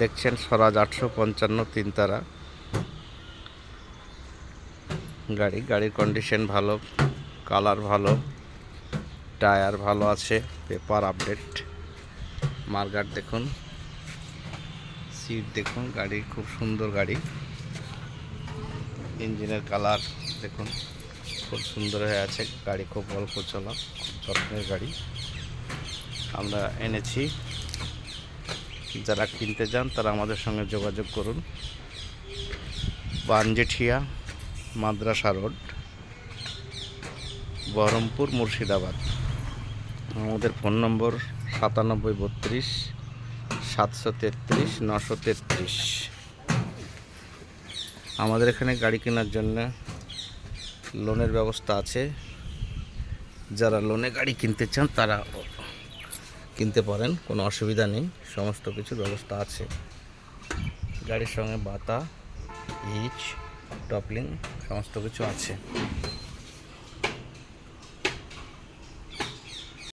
দেখছেন স্বরাজ 855 তিনতারা গাড়ির কন্ডিশন ভালো, কালার ভালো, টায়ার ভালো আছে, পেপার আপডেট, মার্গার দেখুন, সিট দেখুন, গাড়ি খুব সুন্দর গাড়ি, ইঞ্জিনের কালার দেখুন খুব সুন্দর হয়ে আছে, গাড়ি খুব অল্প চলা, খুব যত্নের গাড়ি আমরা এনেছি। যারা কিনতে চান তারা আমাদের সঙ্গে যোগাযোগ করুন। পানজেঠিয়া মাদ্রাসা রোড, বহরমপুর, মুর্শিদাবাদ। আমাদের ফোন নম্বর 9732 733 933। আমাদের এখানে গাড়ি কেনার জন্য লোনের ব্যবস্থা আছে। যারা লোনে গাড়ি কিনতে চান তারা কিনতে পারেন, কোনো অসুবিধা নেই, সমস্ত কিছু ব্যবস্থা আছে। গাড়ির সঙ্গে বাতা, ইচ, টপলিং সমস্ত কিছু আছে।